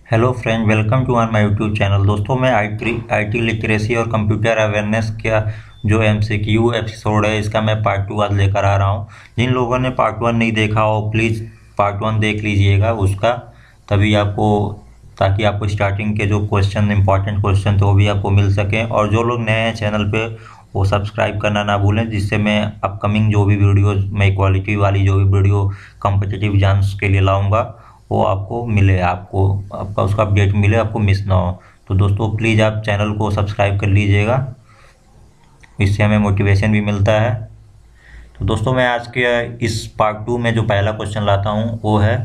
Hello friend, welcome to my YouTube channel. दोस्तों, मैं IT literacy और कंप्यूटर अवेयरनेस का जो एमसीक्यू एपिसोड है, इसका मैं पार्ट 2 आज लेकर आ रहा हूं। जिन लोगों ने पार्ट 1 नहीं देखा हो, प्लीज़ पार्ट 1 देख लीजिएगा उसका, तभी आपको ताकि आपको स्टार्टिंग के जो क्वेश्चन इंपॉर्टेंट क्वेश्चन थे वो भी आपको मिल सकें। और जो लोग नए हैं चैनल पे, वो सब्सक्राइब करना ना भूलें, जिससे मैं अपकमिंग जो भी वीडियोज़ मैं क्वालिटी वाली जो भी वीडियो कॉम्पिटिटिव एग्जाम्स के लिए लाऊंगा वो आपको मिले, आपको आपका उसका अपडेट मिले, आपको मिस ना हो। तो दोस्तों, प्लीज़ आप चैनल को सब्सक्राइब कर लीजिएगा, इससे हमें मोटिवेशन भी मिलता है। तो दोस्तों, मैं आज के इस पार्ट 2 में जो पहला क्वेश्चन लाता हूँ वो है,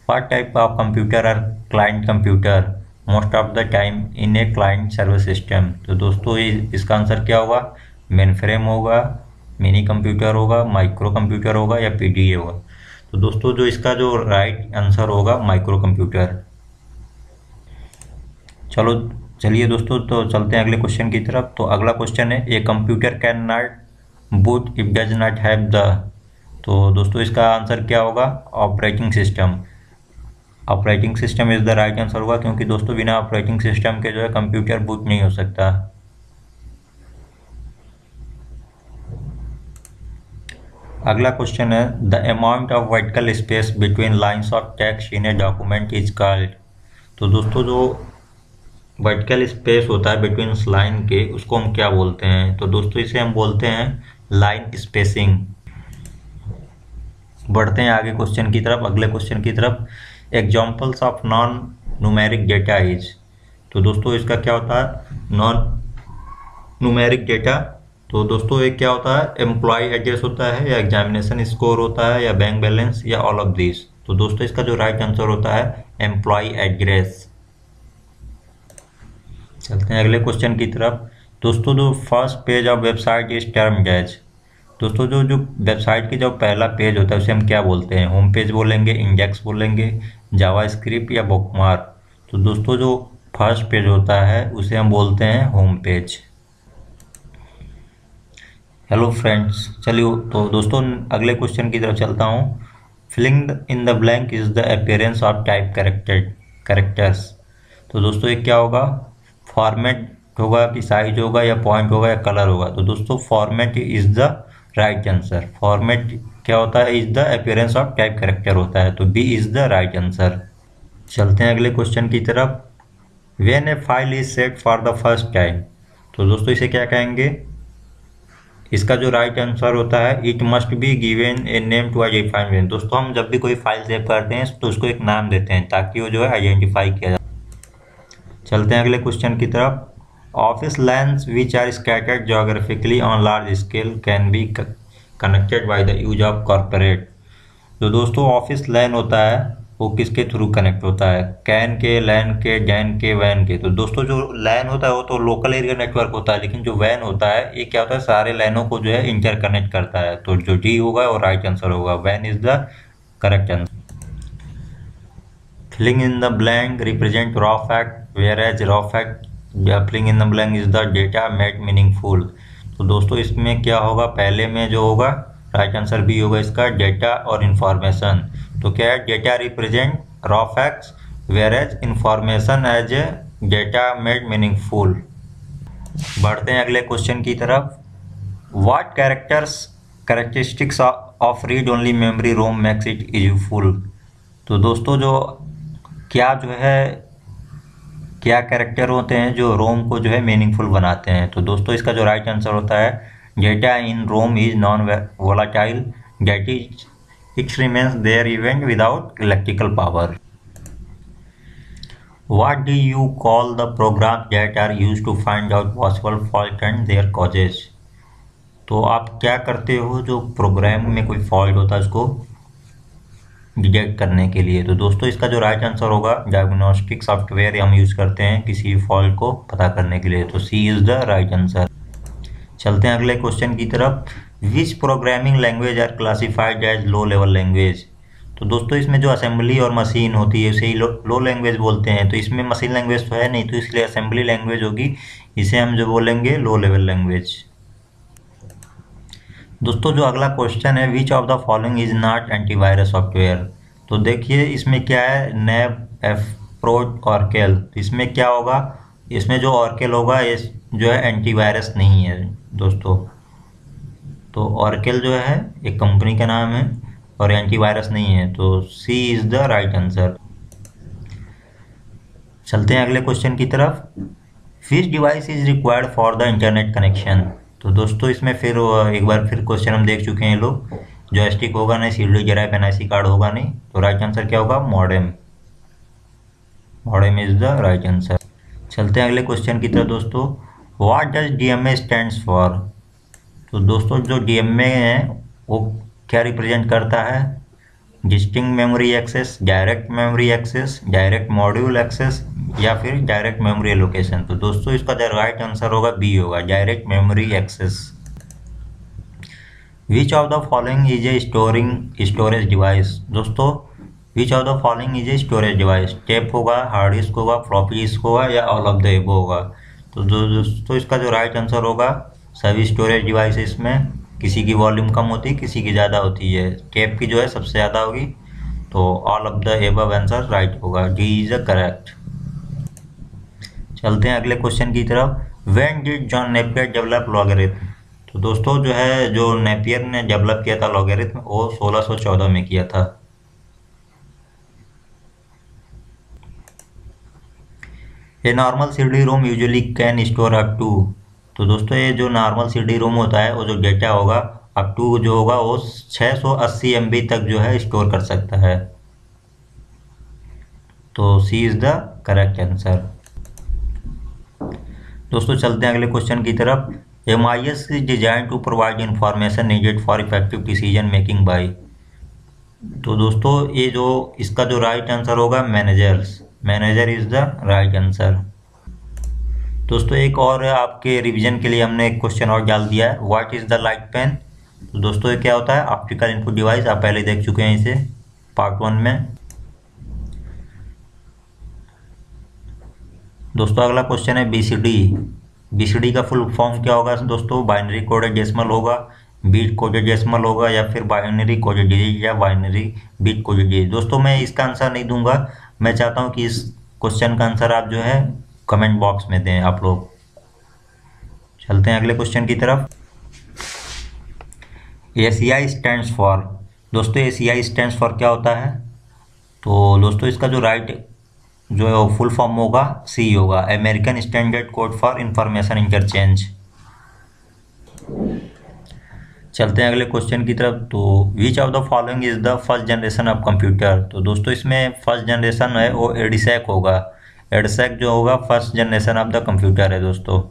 what type of computer are client computer most of the time in a client service system. तो दोस्तों, इसका आंसर क्या होगा? मेन फ्रेम होगा, मिनी कंप्यूटर होगा, माइक्रो कंप्यूटर होगा या पीडीए होगा। तो दोस्तों, जो इसका जो राइट आंसर होगा माइक्रो कंप्यूटर। चलो चलिए दोस्तों, तो चलते हैं अगले क्वेश्चन की तरफ। तो अगला क्वेश्चन है, a computer can not boot if does not have the. तो दोस्तों, इसका आंसर क्या होगा? Operating system. Operating system is the right answer होगा, क्योंकि दोस्तों बिना ऑपरेटिंग सिस्टम के जो है कंप्यूटर बूट नहीं हो सकता। अगला क्वेश्चन है, the amount of vertical space between lines of text in a document is called. तो दोस्तों, जो वर्टिकल स्पेस होता है बिटवीन लाइन के, उसको हम क्या बोलते हैं? तो दोस्तों, इसे हम बोलते हैं लाइन स्पेसिंग। बढ़ते हैं आगे क्वेश्चन की तरफ, अगले क्वेश्चन की तरफ। Examples of non numeric data is. तो दोस्तों, इसका क्या होता है? Non numeric data. तो दोस्तों, ये क्या होता है? एम्प्लॉय एड्रेस होता है, या एग्जामिनेशन स्कोर होता है, या बैंक बैलेंस, या ऑल ऑफ दिस। तो दोस्तों, इसका जो राइट आंसर होता है एम्प्लॉय एड्रेस। चलते हैं अगले क्वेश्चन की तरफ। दोस्तों, जो first page of website is termed as. दोस्तों, जो जो वेबसाइट की जो पहला पेज होता है उसे हम क्या बोलते हैं? होम पेज बोलेंगे, इंडेक्स बोलेंगे, जावास्क्रिप्ट या बुकमार्क। तो दोस्तों, जो फर्स्ट पेज होता है उसे हम बोलते हैं होम पेज। हेलो फ्रेंड्स, चलिए तो दोस्तों अगले क्वेश्चन की तरफ चलता हूँ। Filling in the blank is the appearance of type characters. तो दोस्तों, ये क्या होगा? फॉर्मेट होगा कि साइज होगा या पॉइंट होगा या कलर होगा? तो दोस्तों, format is the right answer. Format क्या होता है? Is the appearance of type character होता है, तो B is the right answer. चलते हैं अगले क्वेश्चन की तरफ। When a file is set for the first time. तो दोस्तों, इसे क्या कहेंगे? इसका जो राइट आंसर होता है, it must be given a name to identify. दोस्तों, हम जब भी कोई फाइल सेव करते हैं तो उसको एक नाम देते हैं, ताकि वो जो है आइडेंटिफाई किया जाए। चलते हैं अगले क्वेश्चन की तरफ। Office lands which are scattered geographically on large scale can be connected by the use of corporate. तो दोस्तों, ऑफिस लैन होता है वो किसके थ्रू कनेक्ट होता है? कैन के, लैन के, जैन के, वैन के। तो दोस्तों, जो लैन होता है वो तो लोकल एरिया नेटवर्क होता है, लेकिन जो वैन होता है ये क्या होता है? सारे लाइनों को जो है इंटरकनेक्ट करता है। तो जो डी होगा वो राइट आंसर होगा, वैन is the correct answer. Filling in the blank represent raw fact, whereas raw fact filling in the blank is the data made meaningful. तो दोस्तों, इसमें क्या होगा? पहले में जो होगा राइट आंसर बी होगा इसका, डेटा और इंफॉर्मेशन। तो क्या है? Data represent raw facts, whereas information as a data made meaningful. बढ़ते हैं अगले क्वेश्चन की तरफ। What characteristics of read only memory ROM makes it useful. तो दोस्तों, क्या कैरेक्टर होते हैं जो रोम को जो है मीनिंगफुल बनाते हैं? तो दोस्तों, इसका जो राइट आंसर होता है, data in ROM is non volatile, that is it remains there even without electrical power. What do you call the program that are use to find out possible fault and their causes. तो आप क्या करते हो जो programme में कोई fault होता है उसको डिटेक्ट करने के लिए? तो दोस्तों, इसका जो राइट आंसर होगा, डायग्नोस्टिक सॉफ्टवेयर हम यूज करते हैं किसी फॉल्ट को पता करने के लिए, तो C is the right answer. चलते हैं अगले क्वेश्चन की तरफ। Which programming language are classified as low level language. तो दोस्तों, इसमें जो असेंबली और मशीन होती है उसे ही लो लैंग्वेज बोलते हैं। तो इसमें मशीन लैंग्वेज तो है नहीं, तो इसलिए असेंबली लैंग्वेज होगी, इसे हम जो बोलेंगे लो लेवल लैंग्वेज। दोस्तों, जो अगला क्वेश्चन है, विच of the following is not antivirus software. तो देखिए इसमें क्या है, नैब एफ प्रोड ऑर्केल। इसमें क्या होगा, इसमें जो ऑर्केल होगा ये जो है एंटीवायरस नहीं है दोस्तों। तो ऑर्केल जो है एक कंपनी का नाम है और एंटीवायरस नहीं है, तो C is the right answer. चलते हैं अगले क्वेश्चन की तरफ। विच device is required for the internet connection. तो दोस्तों इसमें फिर एक बार फिर क्वेश्चन हम देख चुके हैं लोग। जॉयस्टिक होगा नहीं, सीडी ड्राइव एनआईसी कार्ड होगा नहीं, तो राइट आंसर क्या होगा, modem. Modem is the right answer. चलते हैं अगले क्वेश्चन की तरफ दोस्तों। What does DMA stands for. तो दोस्तों जो डीएमए है वो क्या रिप्रेजेंट करता है, distinct memory access, direct memory access, direct module access या फिर डायरेक्ट मेमोरी एलोकेशन। तो दोस्तों इसका जो राइट आंसर होगा बी होगा, direct memory access. Which of the following is a storage device. दोस्तों which of the following is a storage device, tape होगा, हार्ड डिस्क होगा, फ्लॉपी डिस्क होगा या ऑल ऑफ द एबो होगा। तो दोस्तों इसका जो राइट आंसर होगा सभी स्टोरेज डिवाइसेस में किसी की वॉल्यूम कम होती है, किसी की ज़्यादा होती है। टेप की जो है सबसे ज़्यादा होगी, तो all of the above answer right होगा, डी इज अ करेक्ट। चलते हैं अगले क्वेश्चन की तरफ। When did John Napier develop logarithm. तो दोस्तों जो है जो नेपियर ने डेवलप किया था लॉगरिथम वो 1614 में किया था। A normal CD ROM usually can store up to. तो दोस्तों ये जो नॉर्मल सीडी रोम होता है वो जो डेटा होगा अप टू जो होगा वो 680 MB तक जो है स्टोर कर सकता है, तो C is the correct answer. दोस्तों चलते हैं अगले क्वेश्चन की तरफ। MIS is design to provide information needed for effective decision making by. तो दोस्तों ये जो इसका जो राइट आंसर होगा managers, manager is the right answer. दोस्तों एक और आपके रिवीजन के लिए हमने एक क्वेश्चन और डाल दिया है, what is the light pen. तो दोस्तों ये क्या होता है, ऑप्टिकल इनपुट डिवाइस, आप पहले देख चुके हैं इसे पार्ट 1 में। दोस्तों अगला क्वेश्चन है बीसीडी। बीसीडी का फुल फॉर्म क्या होगा दोस्तों, बाइनरी कोडेड डेसिमल होगा, बीट कोडेड डेसिमल होगा या फिर बाइनरी कोडेड डिजिट या बाइनरी बीट कोडेड डिजिट। दोस्तों मैं इसका आंसर नहीं दूंगा, मैं चाहता हूं कि इस क्वेश्चन का आंसर आप जो है कमेंट बॉक्स में दें आप लोग। चलते हैं अगले क्वेश्चन की तरफ। ACI stands for. दोस्तों ACI स्टैंड्स फॉर क्या होता है, तो दोस्तों इसका जो राइट जो फुल फॉर्म होगा सी होगा, American standard code for information interchange. चलते हैं अगले क्वेश्चन की तरफ। तो विच of the following is the first generation of computer. तो दोस्तों इसमें फर्स्ट जनरेशन है वो एडिसैक होगा, एडिसैक जो होगा first generation of the computer है दोस्तों।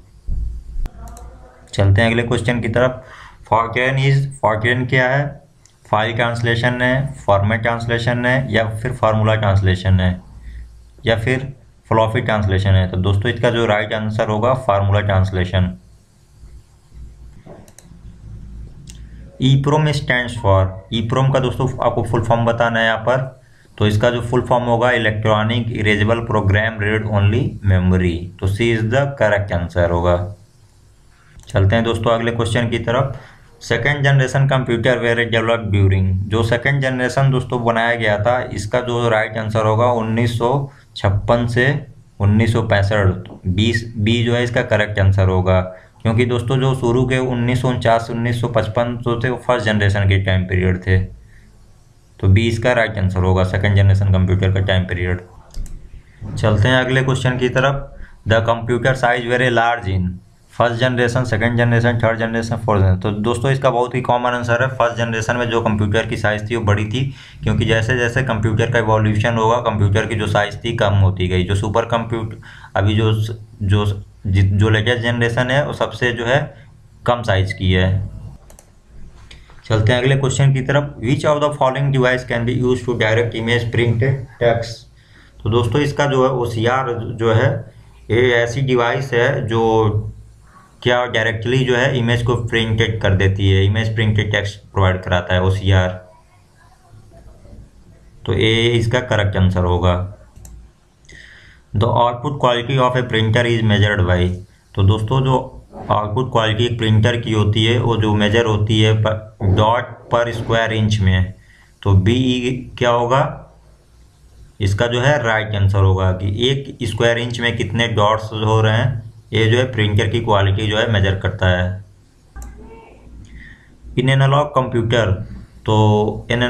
चलते हैं अगले क्वेश्चन की तरफ। फॉर्ट्रेन क्या है, फाइल ट्रांसलेशन है, फॉर्मेट ट्रांसलेशन है या फिर फार्मूला ट्रांसलेशन है या फिर फ्लॉपी ट्रांसलेशन है। तो दोस्तों इसका जो राइट आंसर होगा formula translation. EPROM stands for. EPROM का दोस्तों आपको फुल फॉर्म बताना है यहाँ पर, तो इसका जो फुल फॉर्म होगा electronic erasable program read only memory, तो C is the correct answer होगा। चलते हैं दोस्तों अगले क्वेश्चन की तरफ। Second generation computer were develop during. जो सेकेंड जनरेशन दोस्तों बनाया गया था इसका जो राइट आंसर होगा 1956 से 1965, 20 बी जो है इसका करेक्ट आंसर होगा, क्योंकि दोस्तों जो शुरू के 1949 1955 जो थे वो फर्स्ट जनरेशन के टाइम पीरियड थे, तो बी इसका राइट आंसर होगा, सेकेंड जनरेशन कंप्यूटर का टाइम पीरियड। चलते हैं अगले क्वेश्चन की तरफ। The computer size very large in. First generation, second generation, third generation, fourth generation. तो दोस्तों इसका बहुत ही कॉमन आंसर है, फर्स्ट जनरेशन में जो कंप्यूटर की साइज़ थी वो बड़ी थी, क्योंकि जैसे जैसे कंप्यूटर का इवोल्यूशन होगा कंप्यूटर की जो साइज़ थी कम होती गई। जो सुपर कंप्यूटर अभी जो लेटेस्ट जनरेशन है वो सबसे जो है कम साइज़ की है। चलते हैं अगले क्वेश्चन की तरफ। Which of the following device can be use to direct image printed text. तो दोस्तों इसका जो है OCR जो है ये ऐसी डिवाइस है जो क्या डायरेक्टली जो है इमेज को प्रिंटेड कर देती है, इमेज प्रिंटेड टेक्स्ट प्रोवाइड कराता है OCR, तो ये इसका करेक्ट आंसर होगा। The output quality of A printer is measured by. तो दोस्तों जो आउटपुट क्वालिटी एक प्रिंटर की होती है वो जो मेजर होती है डॉट पर स्क्वायर इंच में, तो BE क्या होगा, इसका जो है राइट आंसर होगा कि 1 स्क्वायर इंच में कितने डॉट्स हो रहे हैं। ये जो है प्रिंटर की क्वालिटी जो है मेजर करता है। इन एनालॉग कंप्यूटर, तो इन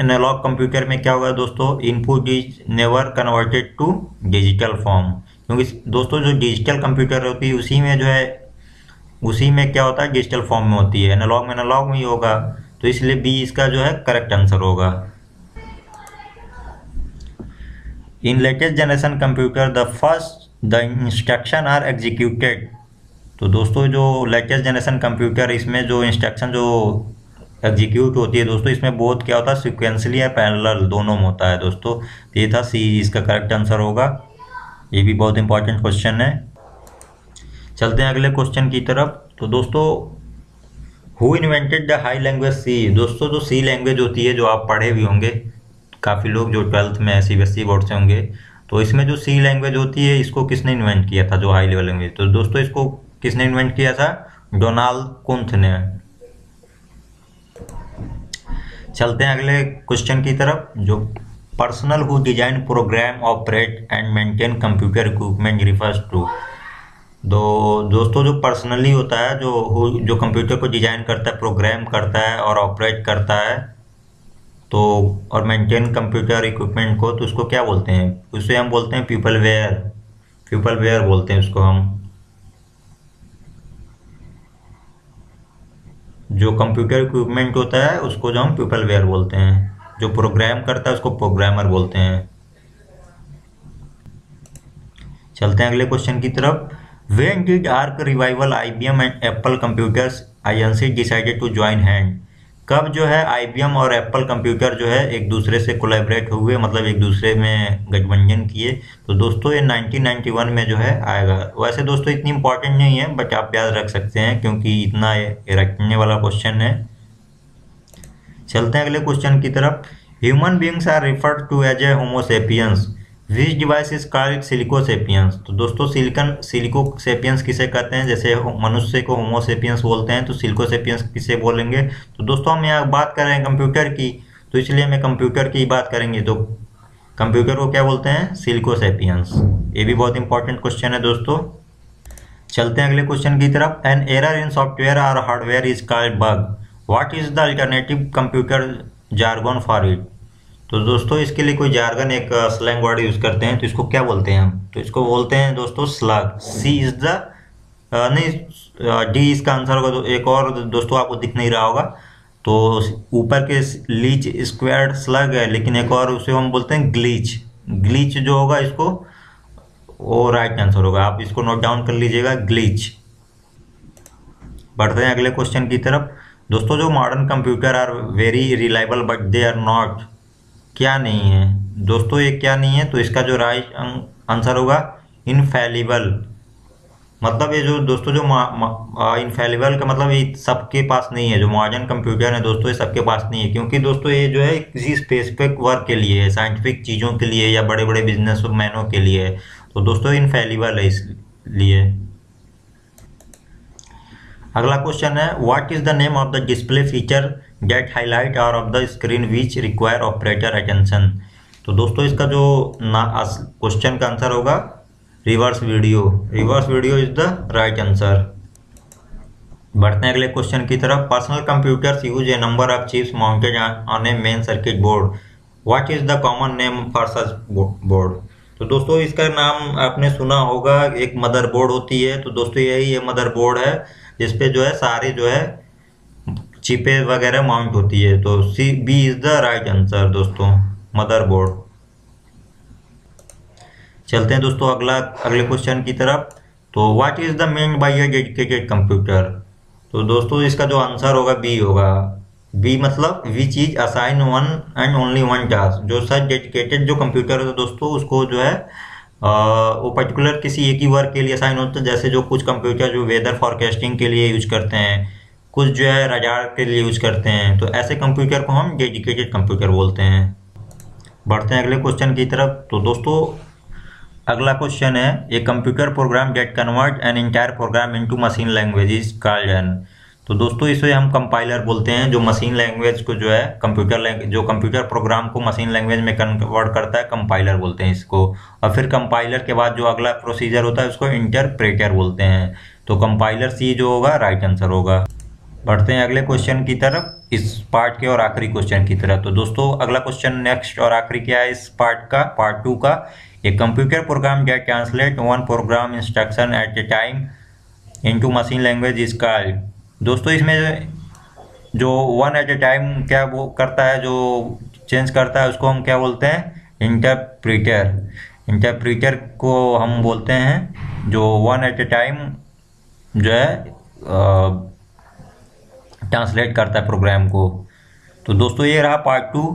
एनालॉग कंप्यूटर में क्या होगा दोस्तों, input is never converted to digital form, क्योंकि दोस्तों जो डिजिटल कंप्यूटर होती है उसी में क्या होता है, डिजिटल फॉर्म में होती है। एनालॉग में एनालॉग में ही होगा, तो इसलिए बी इसका जो है करेक्ट आंसर होगा। In latest generation computer the instruction are executed. तो दोस्तों जो लेटेस्ट जनरेशन कंप्यूटर, इसमें जो इंस्ट्रक्शन जो एग्जीक्यूट होती है दोस्तों, इसमें बहुत क्या होता है, सिक्वेंसली या पैरेलल दोनों में होता है दोस्तों। तो ये था सी इसका करेक्ट आंसर होगा। ये भी बहुत इंपॉर्टेंट क्वेश्चन है। चलते हैं अगले क्वेश्चन की तरफ। तो दोस्तों who invented the high language C. दोस्तों जो सी लैंग्वेज होती है, जो आप पढ़े भी होंगे काफ़ी लोग जो 12th में CBSE बोर्ड से होंगे, तो इसमें जो सी लैंग्वेज होती है इसको किसने इन्वेंट किया था, जो हाई लेवल लैंग्वेज। तो दोस्तों इसको किसने इन्वेंट किया था, डोनाल्ड कुंथ ने। चलते हैं अगले क्वेश्चन की तरफ। जो personal who design program operate and maintain computer equipment refers to. दोस्तों जो पर्सनली होता है, जो कंप्यूटर को डिजाइन करता है, प्रोग्राम करता है और ऑपरेट करता है, तो और मेंटेन कंप्यूटर इक्विपमेंट को, तो उसको क्या बोलते हैं, उसे हम बोलते हैं पीपलवेयर बोलते हैं उसको हम। जो कंप्यूटर इक्विपमेंट होता है उसको जो हम पीपलवेयर बोलते हैं। जो प्रोग्राम करता है उसको प्रोग्रामर बोलते हैं। चलते हैं अगले क्वेश्चन की तरफ। When did ARC revival IBM and Apple Computers Inc. decided to join hand? कब जो है IBM और एप्पल कंप्यूटर जो है एक दूसरे से कोलैबोरेट हुए, मतलब एक दूसरे में गठबंधन किए। तो दोस्तों ये 1991 में जो है आएगा। वैसे दोस्तों इतनी इंपॉर्टेंट नहीं है, बट आप याद रख सकते हैं क्योंकि इतना रखने वाला क्वेश्चन है। चलते हैं अगले क्वेश्चन की तरफ। Human beings are referred to as a Homo sapiens which device is called silicosapiens. तो दोस्तों सिलिकोसेपियंस किसे कहते हैं, जैसे मनुष्य को होमोसेपियंस बोलते हैं, तो सिलिकोसेपियंस किसे बोलेंगे। तो दोस्तों हम यहाँ बात कर रहे हैं कंप्यूटर की, तो इसलिए हमें कंप्यूटर की बात करेंगे। तो कंप्यूटर को क्या बोलते हैं, सिलिकोसेपियंस। ये भी बहुत इंपॉर्टेंट क्वेश्चन है दोस्तों। चलते हैं अगले क्वेश्चन की तरफ। एन एरर इन सॉफ्टवेयर और hardware is called bug, what is the alternative computer jargon for it. तो दोस्तों इसके लिए कोई जार्गन, एक स्लैंग वर्ड यूज करते हैं, तो इसको क्या बोलते हैं हम, तो इसको बोलते हैं दोस्तों स्लग। सी इज द नहीं डी इसका आंसर होगा। तो एक और दोस्तों आपको दिख नहीं रहा होगा, तो ऊपर के लीच स्क्वायर्ड स्लग है, लेकिन एक और उसे हम बोलते हैं ग्लीच जो होगा इसको, वो राइट आंसर होगा। आप इसको नोट डाउन कर लीजिएगा, ग्लीच। बढ़ते हैं अगले क्वेश्चन की तरफ। दोस्तों जो modern computer are very reliable but they are not, क्या नहीं है दोस्तों, ये क्या नहीं है, तो इसका जो राइट आंसर होगा इनफैलिबल। मतलब ये जो दोस्तों जो इनफैलिबल का मतलब ये सबके पास नहीं है। जो मॉडर्न कंप्यूटर है दोस्तों ये सबके पास नहीं है, क्योंकि दोस्तों ये जो है किसी स्पेसिफिक वर्क के लिए है, साइंटिफिक चीज़ों के लिए या बड़े बड़े बिजनेसमैनों के लिए है। तो दोस्तों इनफैलिबल है इसलिए। अगला क्वेश्चन है what is the name of the display feature that highlight are of the screen which require operator attention. तो दोस्तों इसका जो क्वेश्चन का आंसर होगा reverse video is the right answer. बढ़ते हैं अगले क्वेश्चन की तरफ। Personal computers use a number of chips mounted on a main circuit board, what is the common name for such board. तो दोस्तों इसका नाम आपने सुना होगा, एक मदरबोर्ड होती है। तो दोस्तों यही ये मदरबोर्ड है जिसपे जो है सारे जो है चिपे वगैरह माउंट होती है। तो C B is the right answer दोस्तों, मदरबोर्ड। चलते हैं दोस्तों अगले क्वेश्चन की तरफ। तो what is the mean by a dedicated computer. तो दोस्तों इसका जो आंसर होगा बी होगा। बी मतलब which is assign one and only one task. जो सच डेडिकेटेड जो कंप्यूटर है दोस्तों उसको जो है वो पर्टिकुलर किसी एक ही वर्क के लिए असाइन होता है। जैसे जो कुछ कंप्यूटर जो वेदर फॉरकास्टिंग के लिए यूज करते हैं, कुछ जो है रडार के लिए यूज करते हैं, तो ऐसे कंप्यूटर को हम डेडिकेटेड कंप्यूटर बोलते हैं। बढ़ते हैं अगले क्वेश्चन की तरफ। तो दोस्तों अगला क्वेश्चन है ए computer program that convert an entire programme into machine language is called an. तो दोस्तों इसे हम कंपाइलर बोलते हैं, जो मशीन लैंग्वेज को जो है कंप्यूटर लैंग्वेज, जो कंप्यूटर प्रोग्राम को मशीन लैंग्वेज में कन्वर्ट करता है, कंपाइलर बोलते हैं इसको। और फिर कंपाइलर के बाद जो अगला प्रोसीजर होता है उसको इंटरप्रेटर बोलते हैं। तो कंपाइलर सी जो होगा राइट आंसर होगा। बढ़ते हैं अगले क्वेश्चन की तरफ, इस पार्ट के और आखिरी क्वेश्चन की तरफ। तो दोस्तों अगला क्वेश्चन नेक्स्ट और आखिरी क्या है इस पार्ट का, पार्ट 2 का। A computer program that translate one program instruction at a time into machine language is called. दोस्तों इसमें जो वन एट ए टाइम क्या वो करता है, जो चेंज करता है, उसको हम क्या बोलते हैं, इंटरप्रीटर। इंटरप्रीटर को हम बोलते हैं जो वन एट ए टाइम जो है ट्रांसलेट करता है प्रोग्राम को। तो दोस्तों ये रहा पार्ट 2,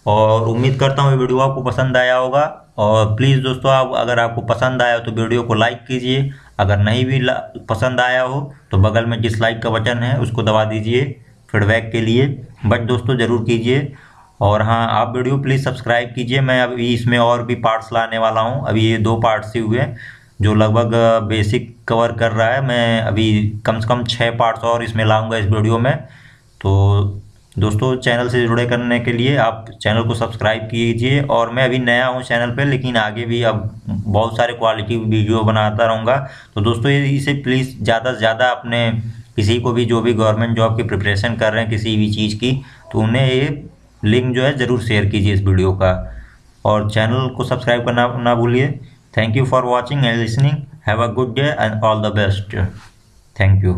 और उम्मीद करता हूँ ये वीडियो आपको पसंद आया होगा। और प्लीज़ दोस्तों आप अगर आपको पसंद आया हो तो वीडियो को लाइक कीजिए, अगर नहीं भी पसंद आया हो तो बगल में डिसलाइक का बटन है उसको दबा दीजिए फीडबैक के लिए, बट दोस्तों ज़रूर कीजिए। और हाँ, आप वीडियो प्लीज़ सब्सक्राइब कीजिए। मैं अभी इसमें और भी पार्ट्स लाने वाला हूँ। अभी ये 2 पार्ट्स ही हुए जो लगभग बेसिक कवर कर रहा है। मैं अभी कम से कम 6 पार्ट्स और इसमें लाऊंगा इस वीडियो में। तो दोस्तों चैनल से जुड़े करने के लिए आप चैनल को सब्सक्राइब कीजिए। और मैं अभी नया हूं चैनल पे, लेकिन आगे भी अब बहुत सारे क्वालिटी वीडियो बनाता रहूँगा। तो दोस्तों इसे प्लीज़ ज़्यादा से ज़्यादा अपने किसी को भी जो भी गवर्नमेंट जॉब की प्रिपरेशन कर रहे हैं किसी भी चीज़ की, तो उन्हें ये लिंक जो है ज़रूर शेयर कीजिए इस वीडियो का। और चैनल को सब्सक्राइब करना ना भूलिए। Thank you for watching and listening. Have a good day and all the best. Thank you.